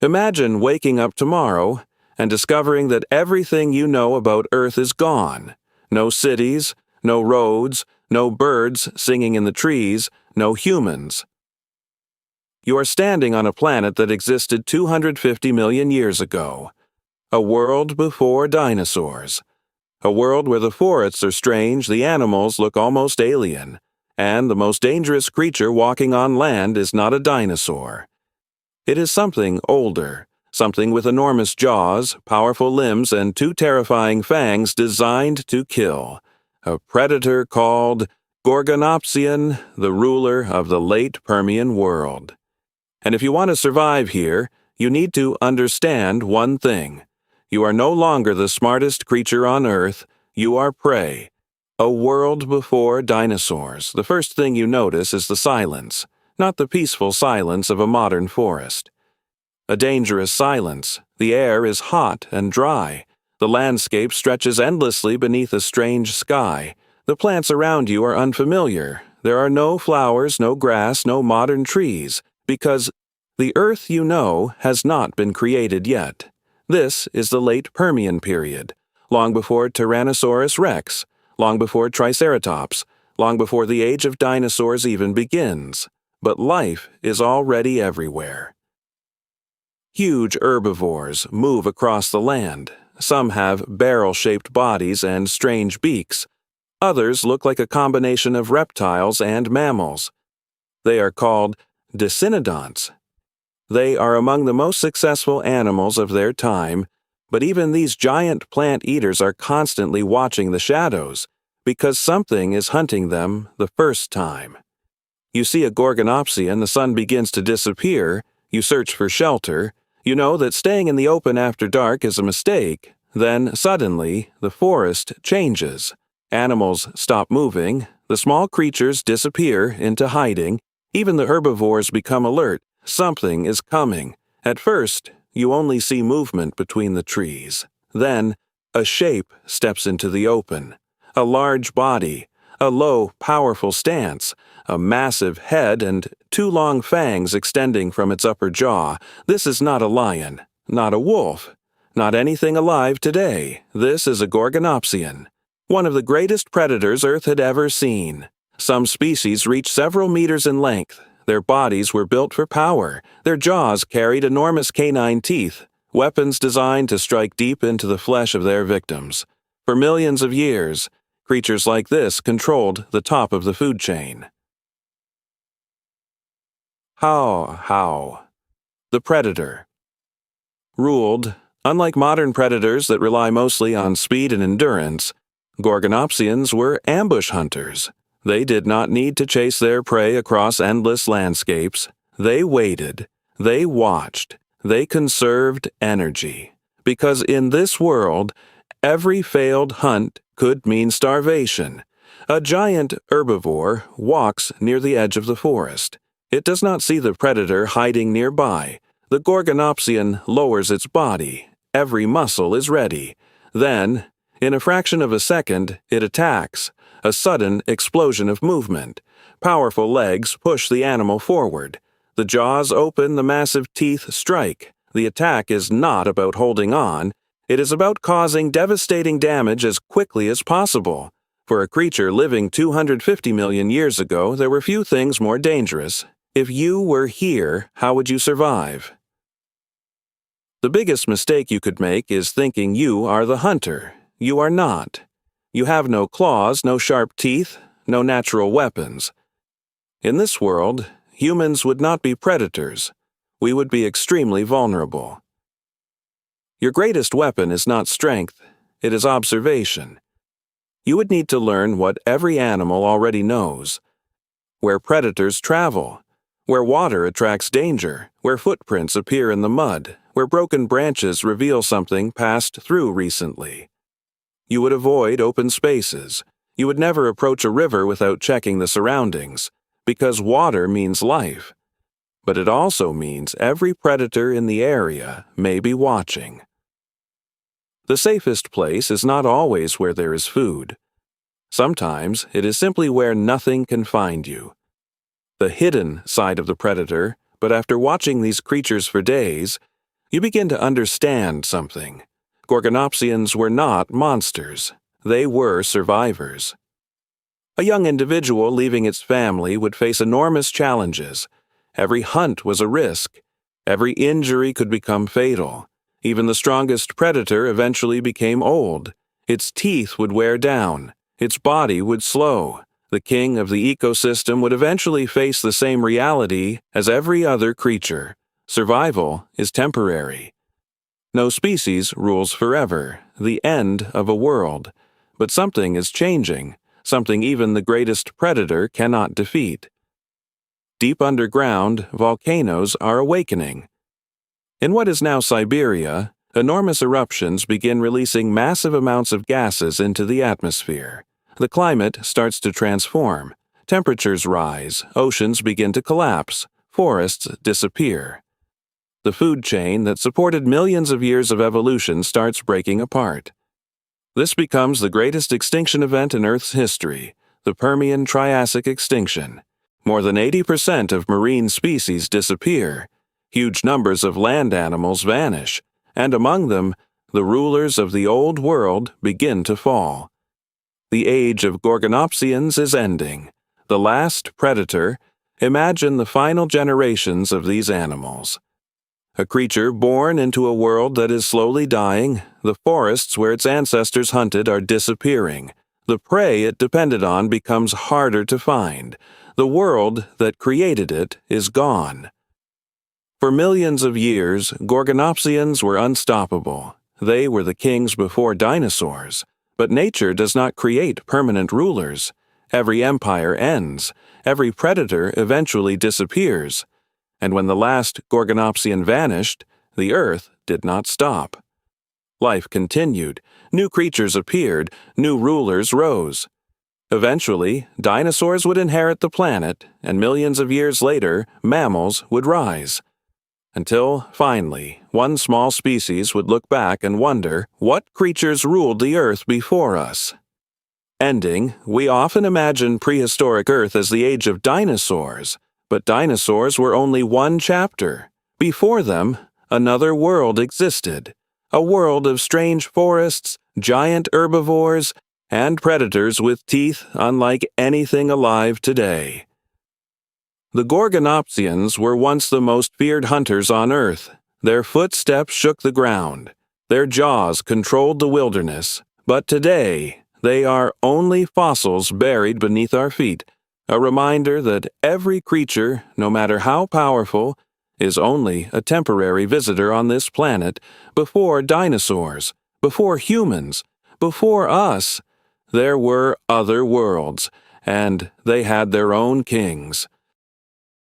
Imagine waking up tomorrow and discovering that everything you know about Earth is gone. No cities, no roads, no birds singing in the trees, no humans. You are standing on a planet that existed 250 million years ago. A world before dinosaurs. A world where the forests are strange, the animals look almost alien, and the most dangerous creature walking on land is not a dinosaur. It is something older, something with enormous jaws, powerful limbs, and two terrifying fangs designed to kill. A predator called Gorgonopsian, the ruler of the Late Permian world. And if you want to survive here, you need to understand one thing. You are no longer the smartest creature on Earth, you are prey. A world before dinosaurs. The first thing you notice is the silence, not the peaceful silence of a modern forest. A dangerous silence. The air is hot and dry. The landscape stretches endlessly beneath a strange sky. The plants around you are unfamiliar. There are no flowers, no grass, no modern trees, because the Earth you know has not been created yet. This is the Late Permian period, long before Tyrannosaurus rex, long before Triceratops, long before the age of dinosaurs even begins. But life is already everywhere. Huge herbivores move across the land. Some have barrel-shaped bodies and strange beaks. Others look like a combination of reptiles and mammals. They are called decinodonts. They are among the most successful animals of their time, but even these giant plant eaters are constantly watching the shadows, because something is hunting them the first time. You see a gorgonopsian, the sun begins to disappear, you search for shelter, you know that staying in the open after dark is a mistake, then suddenly the forest changes. Animals stop moving, the small creatures disappear into hiding, even the herbivores become alert. Something is coming. At first, you only see movement between the trees. Then, a shape steps into the open. A large body, a low, powerful stance, a massive head and two long fangs extending from its upper jaw. This is not a lion, not a wolf, not anything alive today. This is a gorgonopsian, one of the greatest predators Earth had ever seen. Some species reach several meters in length. Their bodies were built for power. Their jaws carried enormous canine teeth, weapons designed to strike deep into the flesh of their victims. For millions of years, creatures like this controlled the top of the food chain. How? The predator. Ruled, unlike modern predators that rely mostly on speed and endurance, gorgonopsians were ambush hunters. They did not need to chase their prey across endless landscapes. They waited. They watched. They conserved energy. Because in this world, every failed hunt could mean starvation. A giant herbivore walks near the edge of the forest. It does not see the predator hiding nearby. The gorgonopsian lowers its body. Every muscle is ready. Then, in a fraction of a second, it attacks. A sudden explosion of movement. Powerful legs push the animal forward. The jaws open, the massive teeth strike. The attack is not about holding on. It is about causing devastating damage as quickly as possible. For a creature living 250 million years ago, there were few things more dangerous. If you were here, how would you survive? The biggest mistake you could make is thinking you are the hunter. You are not. You have no claws, no sharp teeth, no natural weapons. In this world, humans would not be predators. We would be extremely vulnerable. Your greatest weapon is not strength, it is observation. You would need to learn what every animal already knows. Where predators travel, where water attracts danger, where footprints appear in the mud, where broken branches reveal something passed through recently. You would avoid open spaces. You would never approach a river without checking the surroundings, because water means life. But it also means every predator in the area may be watching. The safest place is not always where there is food. Sometimes it is simply where nothing can find you. The hidden side of the predator, but after watching these creatures for days, you begin to understand something. Gorgonopsians were not monsters. They were survivors. A young individual leaving its family would face enormous challenges. Every hunt was a risk. Every injury could become fatal. Even the strongest predator eventually became old. Its teeth would wear down. Its body would slow. The king of the ecosystem would eventually face the same reality as every other creature. Survival is temporary. No species rules forever, the end of a world. But something is changing, something even the greatest predator cannot defeat. Deep underground, volcanoes are awakening. In what is now Siberia, enormous eruptions begin releasing massive amounts of gases into the atmosphere. The climate starts to transform. Temperatures rise, oceans begin to collapse, forests disappear. The food chain that supported millions of years of evolution starts breaking apart. This becomes the greatest extinction event in Earth's history, the Permian Triassic extinction. More than 80% of marine species disappear. Huge numbers of land animals vanish, and among them, the rulers of the old world begin to fall. The age of gorgonopsians is ending. The last predator, imagine the final generations of these animals. A creature born into a world that is slowly dying, the forests where its ancestors hunted are disappearing. The prey it depended on becomes harder to find. The world that created it is gone. For millions of years, gorgonopsians were unstoppable. They were the kings before dinosaurs. But nature does not create permanent rulers. Every empire ends. Every predator eventually disappears. And when the last gorgonopsian vanished, the Earth did not stop. Life continued. New creatures appeared. New rulers rose. Eventually, dinosaurs would inherit the planet, and millions of years later, mammals would rise. Until, finally, one small species would look back and wonder what creatures ruled the Earth before us. Ending, we often imagine prehistoric Earth as the age of dinosaurs, but dinosaurs were only one chapter. Before them, another world existed, a world of strange forests, giant herbivores, and predators with teeth unlike anything alive today. The gorgonopsians were once the most feared hunters on Earth. Their footsteps shook the ground. Their jaws controlled the wilderness. But today, they are only fossils buried beneath our feet, a reminder that every creature, no matter how powerful, is only a temporary visitor on this planet. Before dinosaurs, before humans, before us, there were other worlds, and they had their own kings.